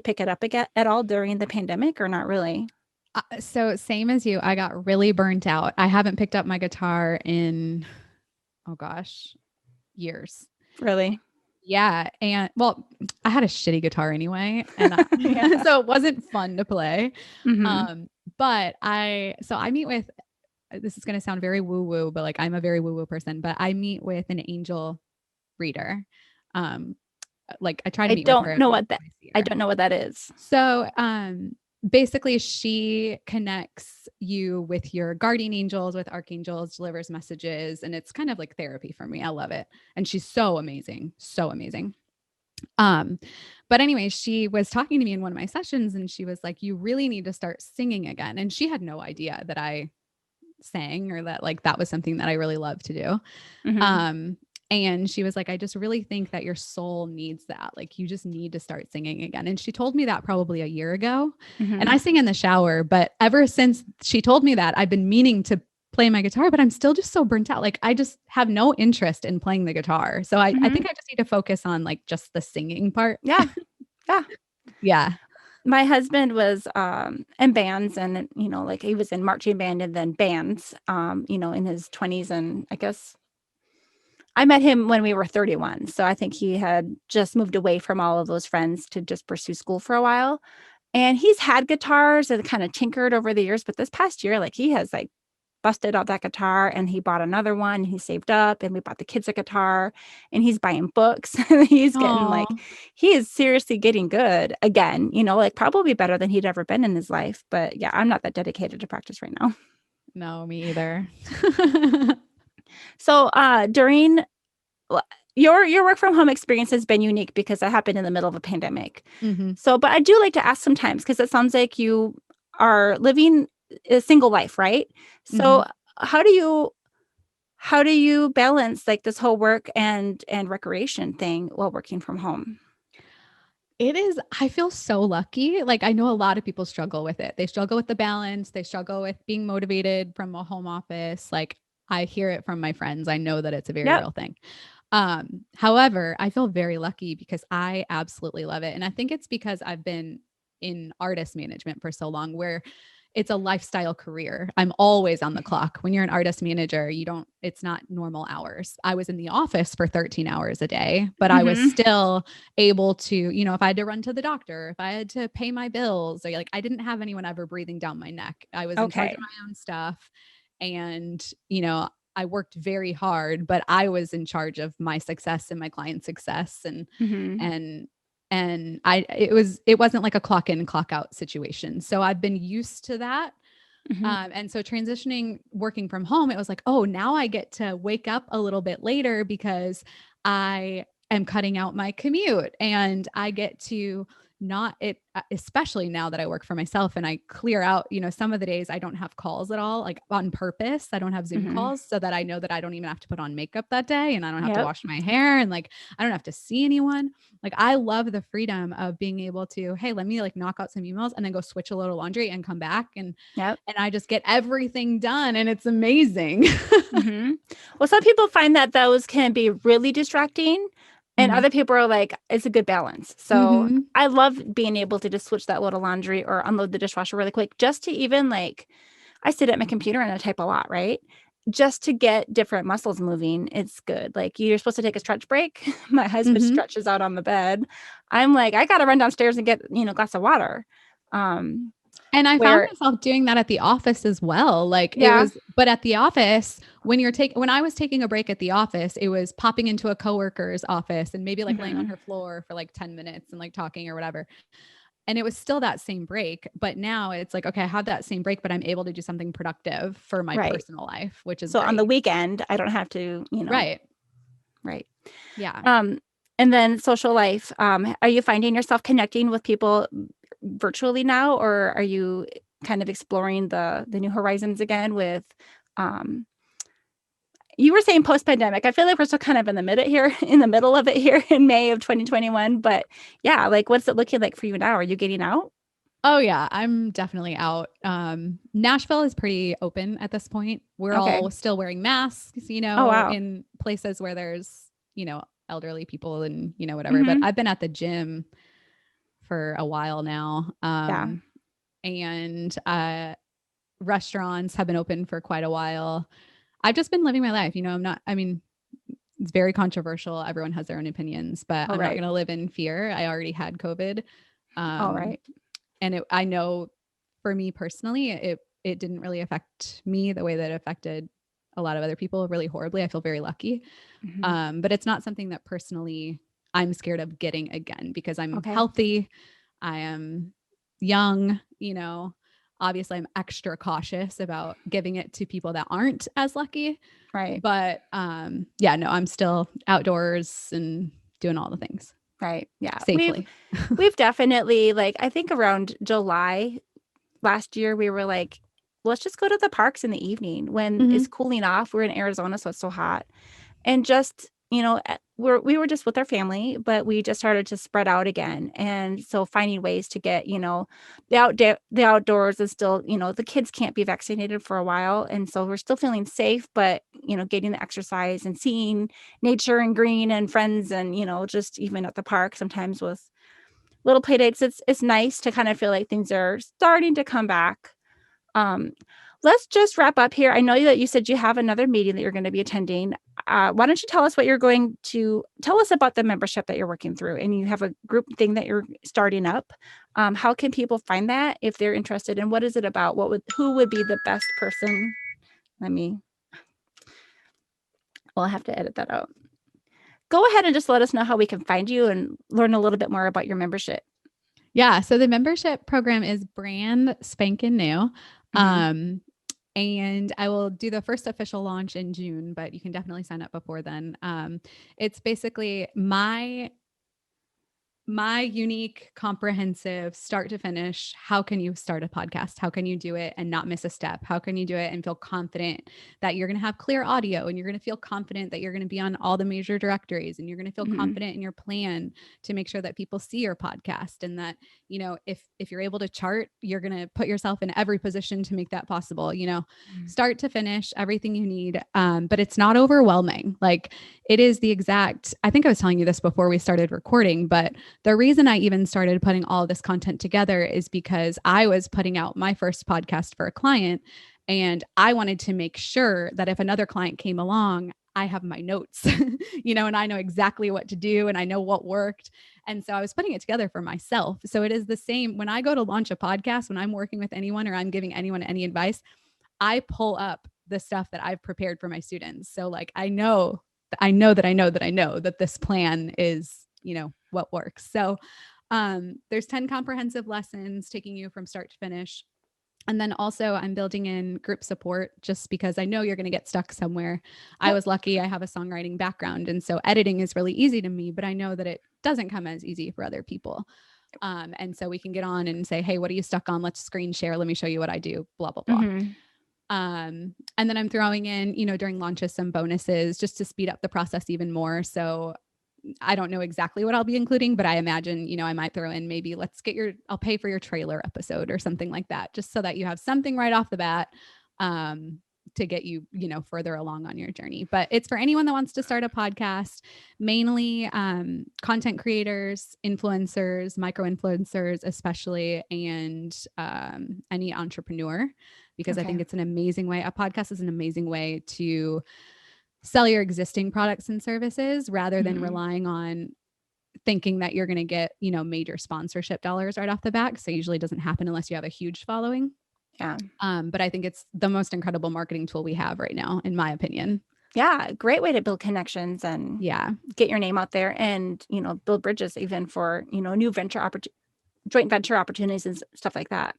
pick it up again at all during the pandemic or not really? So same as you, I got really burnt out. I haven't picked up my guitar in, oh gosh, years. Really? Yeah. And well, I had a shitty guitar anyway. And Yeah. so it wasn't fun to play. Mm-hmm. But I meet with, this is going to sound very woo woo, but like I'm a very woo woo person, but I meet with an angel reader. Like I try to meet with her. I don't know what that is. So, basically she connects you with your guardian angels, with archangels, delivers messages, and it's kind of like therapy for me. I love it. And she's so amazing, so amazing. But anyway, she was talking to me in one of my sessions and she was like, "You really need to start singing again." And she had no idea that I sang or that like that was something that I really love to do. Mm-hmm. And she was like, "I just really think that your soul needs that. Like, you just need to start singing again." And she told me that probably a year ago. Mm-hmm. And I sing in the shower. But ever since she told me that, I've been meaning to play my guitar, but I'm still just so burnt out. Like, I just have no interest in playing the guitar. So I think I just need to focus on like just the singing part. Yeah. Yeah. Yeah. My husband was in bands and, like he was in marching band and then bands, in his 20s. And I guess I met him when we were 31. So I think he had just moved away from all of those friends to just pursue school for a while. And he's had guitars and kind of tinkered over the years. But this past year, like he has like busted out that guitar and he bought another one. He saved up and we bought the kids a guitar and he's buying books. He's getting like, he is seriously getting good again, like probably better than he'd ever been in his life. But yeah, I'm not that dedicated to practice right now. No, me either. So during your work from home experience has been unique because that happened in the middle of a pandemic. Mm-hmm. So, but I do like to ask sometimes because it sounds like you are living a single life, right? So Mm-hmm. how do you balance like this whole work and recreation thing while working from home? I feel so lucky. Like I know a lot of people struggle with it. They struggle with the balance. They struggle with being motivated from a home office. Like I hear it from my friends. I know that it's a very real thing. However, I feel very lucky because I absolutely love it. And I think it's because I've been in artist management for so long where it's a lifestyle career. I'm always on the clock. When you're an artist manager, it's not normal hours. I was in the office for 13 hours a day, but I was still able to, if I had to run to the doctor, if I had to pay my bills, like I didn't have anyone ever breathing down my neck. I was in charge of my own stuff. And, I worked very hard, but I was in charge of my success and my client's success. And, it wasn't like a clock in, clock out situation. So I've been used to that. And so transitioning, working from home, it was like, oh, now I get to wake up a little bit later because I am cutting out my commute and I get to especially now that I work for myself and I clear out, some of the days I don't have calls at all, like on purpose. I don't have Zoom calls so that I know that I don't even have to put on makeup that day and I don't have to wash my hair and like, I don't have to see anyone. Like, I love the freedom of being able to, hey, let me like knock out some emails and then go switch a little laundry and come back. And I just get everything done and it's amazing. Well, some people find that those can be really distracting. And other people are like, it's a good balance. So I love being able to just switch that load of laundry or unload the dishwasher really quick, just to even like, I sit at my computer and I type a lot, right? Just to get different muscles moving. It's good. Like you're supposed to take a stretch break. My husband stretches out on the bed. I'm like, I got to run downstairs and get, a glass of water. And I found where, myself doing that at the office as well. Like it yeah. was, but at the office, when I was taking a break at the office, it was popping into a coworker's office and maybe like laying on Mhm. her floor for like 10 minutes and like talking or whatever. And it was still that same break. But now it's like, okay, I have that same break, but I'm able to do something productive for my Right. personal life, which is So on the great. weekend, I don't have to, Right. right. Yeah. Um, and then social life, are you finding yourself connecting with people virtually now, or are you kind of exploring the new horizons again with, um, you were saying post-pandemic. I feel like we're still kind of in the middle here, in the middle of it here in May of 2021. But yeah, like what's it looking like for you now? Are you getting out? Oh yeah, I'm definitely out. Nashville is pretty open at this point. We're Okay. all still wearing masks, Oh wow. in places where there's, elderly people and, whatever. But Mm-hmm. I've been at the gym for a while now. Yeah. And restaurants have been open for quite a while. I've just been living my life. I mean, it's very controversial. Everyone has their own opinions, but All I'm not right. going to live in fear. I already had COVID. All Um, right. and I know for me personally, it didn't really affect me the way that it affected a lot of other people really horribly. I feel very lucky. Mm-hmm. But it's not something that personally I'm scared of getting again because I'm Okay. healthy. I am young, obviously I'm extra cautious about giving it to people that aren't as lucky. Right. But yeah, no, I'm still outdoors and doing all the things Right. Yeah. safely. We've definitely, like, I think around July last year, we were like, let's just go to the parks in the evening when Mm-hmm. it's cooling off. We're in Arizona, so it's so hot. And just, we were just with our family, but we just started to spread out again. And so finding ways to get, the outdoors is still, the kids can't be vaccinated for a while. And so we're still feeling safe, but, getting the exercise and seeing nature and green and friends and, just even at the park sometimes with little play dates. It's nice to kind of feel like things are starting to come back. Um, let's just wrap up here. I know that you said you have another meeting that you're going to be attending. Why don't you tell us tell us about the membership that you're working through, and you have a group thing that you're starting up. How can people find that if they're interested, and what is it about? Who would be the best person? Let me, well, I have to edit that out. Go ahead and just let us know how we can find you and learn a little bit more about your membership. Yeah. So the membership program is brand spanking new. Mm-hmm. Um, and I will do the first official launch in June, but you can definitely sign up before then. It's basically my unique, comprehensive, start to finish. How can you start a podcast? How can you do it and not miss a step? How can you do it and feel confident that you're going to have clear audio, and you're going to feel confident that you're going to be on all the major directories, and you're going to feel Mm-hmm. confident in your plan to make sure that people see your podcast, and that, if you're able to chart, you're going to put yourself in every position to make that possible, start to finish, everything you need. But it's not overwhelming. Like, it is I think I was telling you this before we started recording, but the reason I even started putting all this content together is because I was putting out my first podcast for a client, and I wanted to make sure that if another client came along, I have my notes, and I know exactly what to do and I know what worked. And so I was putting it together for myself. So it is the same when I go to launch a podcast, when I'm working with anyone or I'm giving anyone any advice, I pull up the stuff that I've prepared for my students. So like, I know that this plan is, what works. So there's 10 comprehensive lessons taking you from start to finish. And then also I'm building in group support just because I know you're going to get stuck somewhere. I Yep. was lucky. I have a songwriting background. And so editing is really easy to me, but I know that it doesn't come as easy for other people. And so we can get on and say, hey, what are you stuck on? Let's screen share. Let me show you what I do, blah, blah, blah. Mm-hmm. And then I'm throwing in, during launches, some bonuses just to speed up the process even more. So I don't know exactly what I'll be including, but I imagine, I might throw in maybe I'll pay for your trailer episode or something like that, just so that you have something right off the bat, to get you, further along on your journey. But it's for anyone that wants to start a podcast, mainly content creators, influencers, micro influencers, especially, and any entrepreneur, because I Okay. think it's an amazing way. A podcast is an amazing way to sell your existing products and services rather than Mm-hmm. relying on thinking that you're going to get, major sponsorship dollars right off the bat. So it usually doesn't happen unless you have a huge following. Yeah. But I think it's the most incredible marketing tool we have right now, in my opinion. Yeah. Great way to build connections and get your name out there and, build bridges even for, new joint venture opportunities and stuff like that.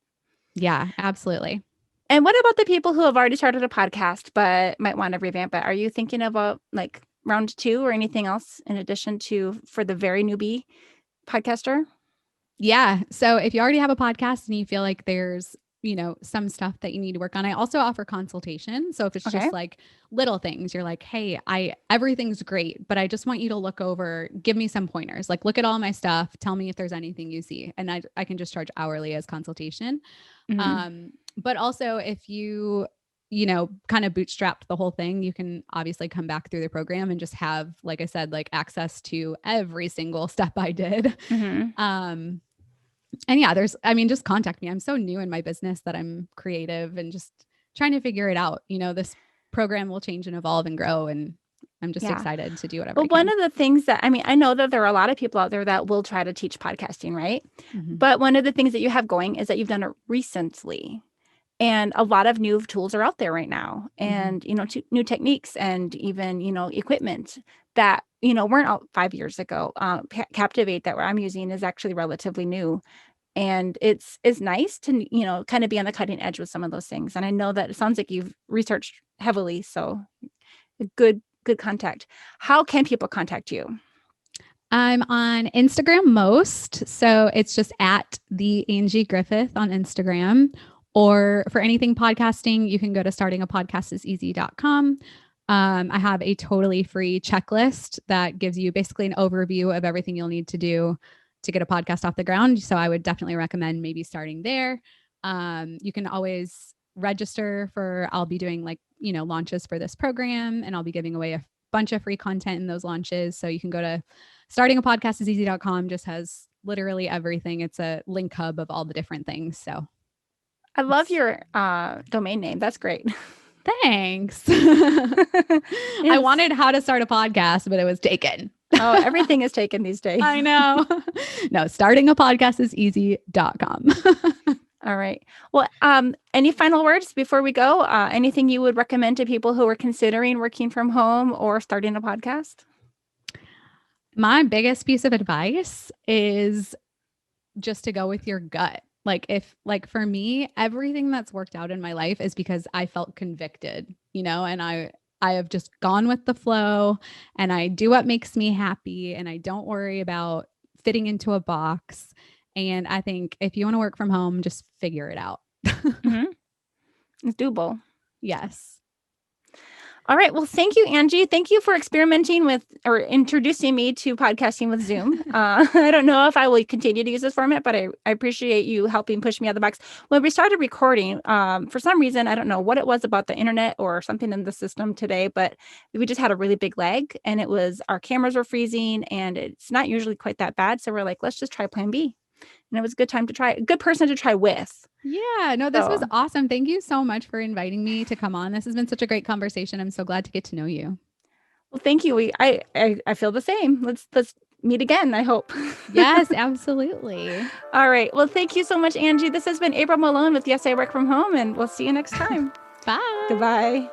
Yeah, absolutely. And what about the people who have already started a podcast but might want to revamp it? Are you thinking about like round 2 or anything else in addition to for the very newbie podcaster? Yeah. So if you already have a podcast and you feel like there's, some stuff that you need to work on, I also offer consultation. So if it's just like little things, you're like, hey, everything's great, but I just want you to look over, give me some pointers, like look at all my stuff, tell me if there's anything you see. And I can just charge hourly as consultation. Mm-hmm. But also if you kind of bootstrapped the whole thing, you can obviously come back through the program and just have, like I said, like access to every single step I did. Mm-hmm. And yeah, just contact me. I'm so new in my business that I'm creative and just trying to figure it out. This program will change and evolve and grow. And I'm just excited to do whatever. Well, one of the things that, I know that there are a lot of people out there that will try to teach podcasting, right? Mm-hmm. But one of the things that you have going is that you've done it recently. And a lot of new tools are out there right now and, mm-hmm. New techniques and even, equipment that, weren't out 5 years ago. Captivate that I'm using is actually relatively new. And it's nice to, kind of be on the cutting edge with some of those things. And I know that it sounds like you've researched heavily. So good contact. How can people contact you? I'm on Instagram most. So it's just at the Angie Griffith on Instagram. Or for anything podcasting, you can go to startingapodcastiseasy.com. I have a totally free checklist that gives you basically an overview of everything you'll need to do to get a podcast off the ground. So I would definitely recommend maybe starting there. You can always register I'll be doing launches for this program, and I'll be giving away a bunch of free content in those launches. So you can go to startingapodcastiseasy.com, just has literally everything. It's a link hub of all the different things. So I love your domain name. That's great. Thanks. I wanted how to start a podcast, but it was taken. Oh, everything is taken these days. I know. No, startingapodcastiseasy.com. All right. Well, any final words before we go? Anything you would recommend to people who are considering working from home or starting a podcast? My biggest piece of advice is just to go with your gut. For me, everything that's worked out in my life is because I felt convicted, and I have just gone with the flow, and I do what makes me happy, and I don't worry about fitting into a box. And I think if you want to work from home, just figure it out. Mm-hmm. It's doable. Yes. All right. Well, thank you, Angie. Thank you for experimenting with or introducing me to podcasting with Zoom. I don't know if I will continue to use this format, but I appreciate you helping push me out of the box. When we started recording, for some reason, I don't know what it was about the internet or something in the system today, but we just had a really big lag, and it was our cameras were freezing, and it's not usually quite that bad. So we're like, let's just try plan B. And it was a good person to try with. Yeah, no, this was awesome. Thank you so much for inviting me to come on. This has been such a great conversation. I'm so glad to get to know you. Well, thank you. I feel the same. Let's meet again, I hope. Yes, absolutely. All right. Well, thank you so much, Angie. This has been April Malone with Yes, I Work From Home, and we'll see you next time. Bye. Goodbye.